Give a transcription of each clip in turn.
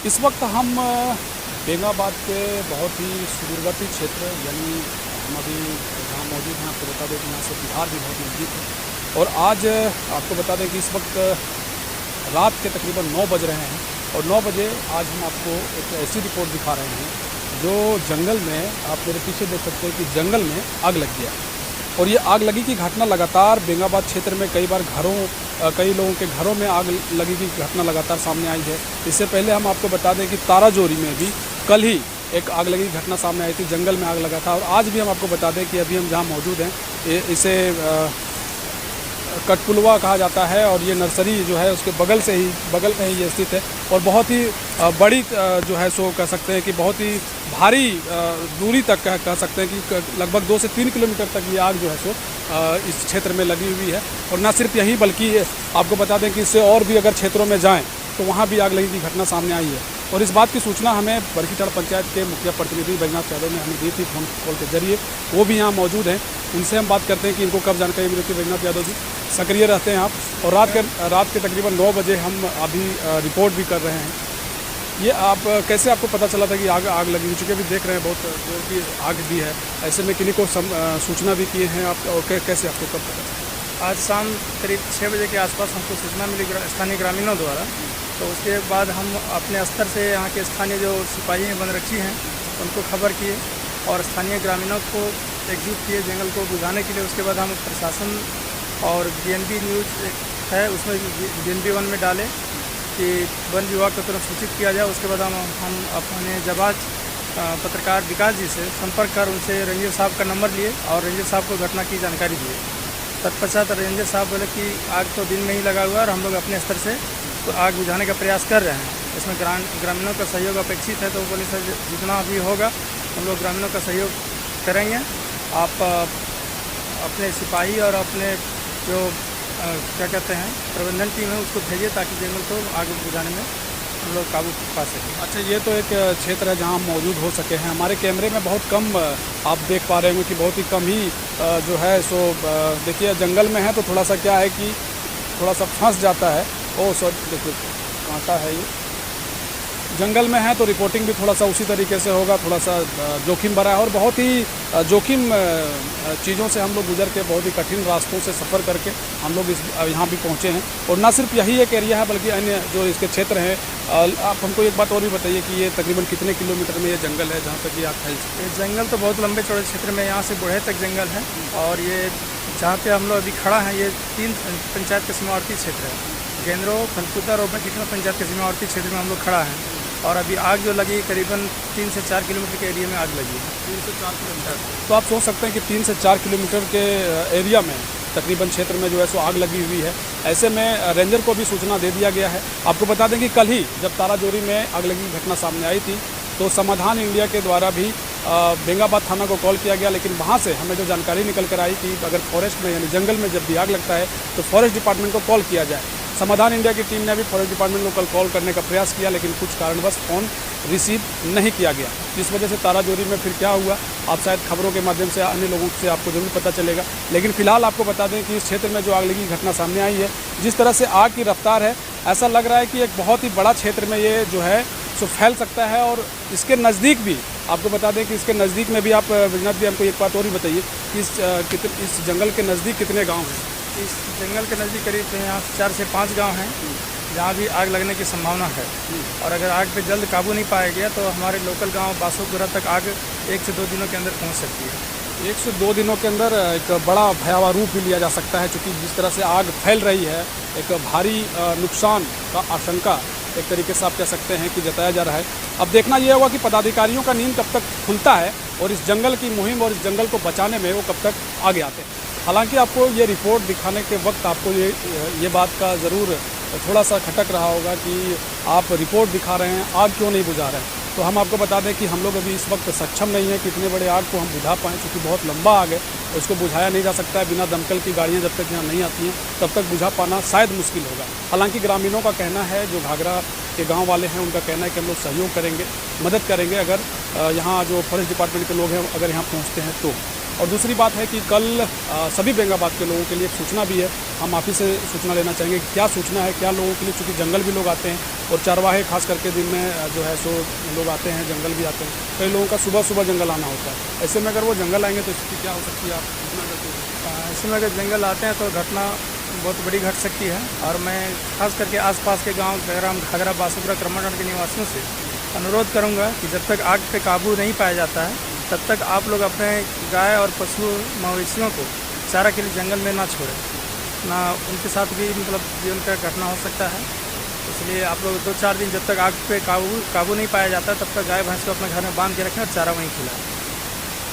इस वक्त हम बेंगाबाद के बहुत ही सुदूरवर्ती क्षेत्र यानी हम अभी जहाँ मौजूद हैं आपको बता दें कि यहाँ से बिहार भी बहुत नज़दीक है। और आज आपको बता दें कि इस वक्त रात के तकरीबन 9 बज रहे हैं और 9 बजे आज हम आपको एक ऐसी रिपोर्ट दिखा रहे हैं जो जंगल में, आप मेरे पीछे देख सकते हैं कि जंगल में आग लग गया। और ये आग लगी की घटना लगातार बेंगाबाद क्षेत्र में कई बार कई लोगों के घरों में आग लगी की घटना लगातार सामने आई है। इससे पहले हम आपको बता दें कि ताराजोरी में भी कल ही एक आग लगी घटना सामने आई थी, जंगल में आग लगा था। और आज भी हम आपको बता दें कि अभी हम जहाँ मौजूद हैं इसे कटपुलवा कहा जाता है और ये नर्सरी जो है उसके बगल में ही ये स्थित है। और बहुत ही बड़ी जो है सो कह सकते हैं कि बहुत ही भारी दूरी तक कह सकते हैं कि लगभग 2 से 3 किलोमीटर तक ये आग जो है सो इस क्षेत्र में लगी हुई है। और न सिर्फ यही बल्कि आपको बता दें कि इससे और भी अगर क्षेत्रों में जाएं तो वहाँ भी आग लगी की घटना सामने आई है। और इस बात की सूचना हमें बरकीटाड़ पंचायत के मुखिया प्रतिनिधि बैजनाथ यादव ने हमें दी थी फोन कॉल के जरिए। वो भी यहाँ मौजूद हैं, उनसे हम बात करते हैं कि इनको कब जानकारी मिली थी। बैजनाथ यादव जी, सक्रिय रहते हैं आप और रात के तकरीबन 9 बजे हम अभी रिपोर्ट भी कर रहे हैं। ये आप कैसे आपको पता चला था कि आग लगी? चूँकि अभी देख रहे हैं बहुत जोर की आग भी है, ऐसे में किन्हीं को सूचना भी किए हैं आप और कैसे आपको कब पता? आज शाम करीब 6 बजे के आसपास हमको सूचना मिली स्थानीय ग्रामीणों द्वारा। तो उसके बाद हम अपने स्तर से यहाँ के स्थानीय जो सिपाही हैं, वनरक्षी हैं, उनको खबर किए और स्थानीय ग्रामीणों को एकजुट किए जंगल को बुझाने के लिए। उसके बाद हम प्रशासन और DNB न्यूज़ है उसमें DNB 1 में डाले कि वन विभाग को तुरंत सूचित किया जाए। उसके बाद हम अपने जबाज पत्रकार विकास जी से संपर्क कर उनसे रेंजर साहब का नंबर लिए और रेंजर साहब को घटना की जानकारी दिए। तत्पश्चात रेंजर साहब बोले कि आग तो दिन में ही लगा हुआ है और हम लोग अपने स्तर से तो आग बुझाने का प्रयास कर रहे हैं। इसमें ग्रामीणों का सहयोग अपेक्षित है। तो बोले सर जितना भी होगा हम लोग ग्रामीणों का सहयोग करेंगे। आप अपने सिपाही और अपने जो क्या कहते हैं प्रबंधन टीम है उसको भेजिए ताकि जंगल को आग बुझाने में हम लोग काबू पा सकें। अच्छा, ये तो एक क्षेत्र है जहाँ हम मौजूद हो सके हैं। हमारे कैमरे में बहुत कम आप देख पा रहे होंगे कि बहुत ही कम ही जो है सो देखिए जंगल में है तो थोड़ा सा क्या है कि थोड़ा सा फंस जाता है। ओह सॉरी, देखिए कांटा है ये। जंगल में है तो रिपोर्टिंग भी थोड़ा सा उसी तरीके से होगा, थोड़ा सा जोखिम भरा है और बहुत ही जोखिम चीज़ों से हम लोग गुजर के बहुत ही कठिन रास्तों से सफ़र करके हम लोग यहाँ भी पहुँचे हैं। और ना सिर्फ यही एक एरिया है बल्कि अन्य जो इसके क्षेत्र हैं। आप हमको एक बात और भी बताइए कि ये तकरीबन कितने किलोमीटर में ये जंगल है जहाँ तक ये आग फैल सकती है? जंगल तो बहुत लंबे चौड़े क्षेत्र में यहाँ से बुढ़े तक जंगल है। और ये जहाँ पे हम लोग अभी खड़ा हैं ये 3 पंचायत के सीमावर्ती क्षेत्र है। गेंद्रो, फलकुदर और बरकीटाड़ पंचायत के सीमावर्ती क्षेत्र में हम लोग खड़ा हैं। और अभी आग जो लगी करीबन 3 से 4 किलोमीटर के एरिया में आग लगी है। 3 से 4 किलोमीटर, तो आप सोच सकते हैं कि 3 से 4 किलोमीटर के एरिया में तकरीबन क्षेत्र में जो है सो आग लगी हुई है। ऐसे में रेंजर को भी सूचना दे दिया गया है। आपको बता दें कि कल ही जब ताराजोरी में आग लगी की घटना सामने आई थी तो समाधान इंडिया के द्वारा भी बेंगाबाद थाना को कॉल किया गया। लेकिन वहाँ से हमें जो जानकारी निकल कर आई कि अगर फॉरेस्ट में यानी जंगल में जब भी आग लगता है तो फॉरेस्ट डिपार्टमेंट को कॉल किया जाए। समाधान इंडिया की टीम ने भी फॉरेस्ट डिपार्टमेंट को कल कॉल करने का प्रयास किया लेकिन कुछ कारणवश फ़ोन रिसीव नहीं किया गया, जिस वजह से ताराजोरी में फिर क्या हुआ आप शायद खबरों के माध्यम से अन्य लोगों से आपको जरूर पता चलेगा। लेकिन फिलहाल आपको बता दें कि इस क्षेत्र में जो आग लगी घटना सामने आई है, जिस तरह से आग की रफ्तार है, ऐसा लग रहा है कि एक बहुत ही बड़ा क्षेत्र में ये जो है सो फैल सकता है। और इसके नज़दीक भी आपको बता दें कि इसके नज़दीक में भी आप बैजनाथ जी हमको एक बात और भी बताइए कि इस जंगल के नज़दीक कितने गाँव हैं? इस जंगल के नज़दीक करीब यहाँ 4 से 5 गांव हैं जहाँ भी आग लगने की संभावना है। और अगर आग पे जल्द काबू नहीं पाया गया तो हमारे लोकल गांव बासोपुरा तक आग 1 से 2 दिनों के अंदर पहुँच सकती है। 1 से 2 दिनों के अंदर एक बड़ा भयावह रूप भी लिया जा सकता है, क्योंकि जिस तरह से आग फैल रही है एक भारी नुकसान का आशंका एक तरीके से आप कह सकते हैं कि जताया जा रहा है। अब देखना यह होगा कि पदाधिकारियों का नींद कब तक खुलता है और इस जंगल की मुहिम और इस जंगल को बचाने में वो कब तक आगे आते हैं। हालांकि आपको ये रिपोर्ट दिखाने के वक्त आपको ये बात का ज़रूर थोड़ा सा खटक रहा होगा कि आप रिपोर्ट दिखा रहे हैं, आग क्यों नहीं बुझा रहे हैं। तो हम आपको बता दें कि हम लोग अभी इस वक्त सक्षम नहीं है कि इतने बड़े आग को हम बुझा पाएँ, क्योंकि बहुत लंबा आग है, उसको बुझाया नहीं जा सकता है। बिना दमकल की गाड़ियाँ जब तक यहाँ नहीं आती हैं तब तक बुझा पाना शायद मुश्किल होगा। हालांकि ग्रामीणों का कहना है, जो घाघरा के गांव वाले हैं उनका कहना है कि हम लोग सहयोग करेंगे, मदद करेंगे अगर यहाँ जो फॉरेस्ट डिपार्टमेंट के लोग हैं अगर यहाँ पहुँचते हैं तो। और दूसरी बात है कि कल सभी बेंगाबाद के लोगों के लिए एक सूचना भी है। हम आप ही से सूचना लेना चाहेंगे कि क्या सूचना है, क्या लोगों के लिए, चूँकि जंगल भी लोग आते हैं और चरवाहे खास करके दिन में जो है सो लोग आते हैं, जंगल भी आते हैं। कई लोगों का सुबह सुबह जंगल आना होता है। ऐसे में अगर वो जंगल आएंगे तो स्थिति क्या हो सकती है, आप सूचना करते हैं? ऐसे में अगर जंगल आते हैं तो घटना बहुत बड़ी घट सकती है। और मैं खास करके आसपास के गांव गैराम, घाघरा, बासुपुरा, क्रमांड के निवासियों से अनुरोध करूंगा कि जब तक आग पे काबू नहीं पाया जाता है तब तक आप लोग अपने गाय और पशु मवेशियों को चारा के लिए जंगल में ना छोड़ें, ना उनके साथ भी मतलब जीवन का घटना हो सकता है। इसलिए आप लोग 2-4 दिन जब तक आग पे काबू नहीं पाया जाता तब तक गाय भैंस को अपने घर में बांध के रखें और चारा वहीं खिलाएं।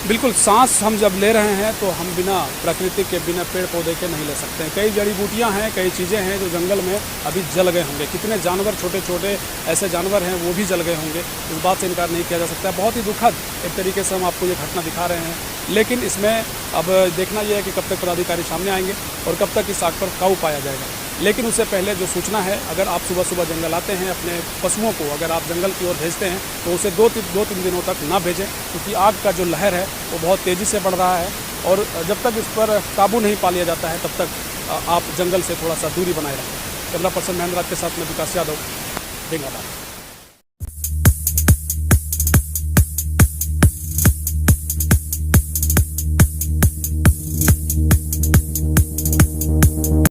बिल्कुल, सांस हम जब ले रहे हैं तो हम बिना प्रकृति के, बिना पेड़ पौधे के नहीं ले सकते हैं। कई जड़ी बूटियां हैं, कई चीज़ें हैं जो जंगल में अभी जल गए होंगे। कितने जानवर, छोटे छोटे ऐसे जानवर हैं वो भी जल गए होंगे, इस बात से इनकार नहीं किया जा सकता है। बहुत ही दुखद एक तरीके से हम आपको ये घटना दिखा रहे हैं, लेकिन इसमें अब देखना यह है कि कब तक पदाधिकारी सामने आएंगे और कब तक इस आग पर काबू पाया जाएगा। लेकिन उससे पहले जो सूचना है, अगर आप सुबह सुबह जंगल आते हैं, अपने पशुओं को अगर आप जंगल की ओर भेजते हैं तो उसे 2-3 दिनों तक ना भेजें, क्योंकि आग का जो लहर है वो बहुत तेज़ी से बढ़ रहा है और जब तक इस पर काबू नहीं पा लिया जाता है तब तक आप जंगल से थोड़ा सा दूरी बनाए रखें। कैमरा पर्सन महेंद्र राज के साथ में विकास यादव, बेंगाबाद।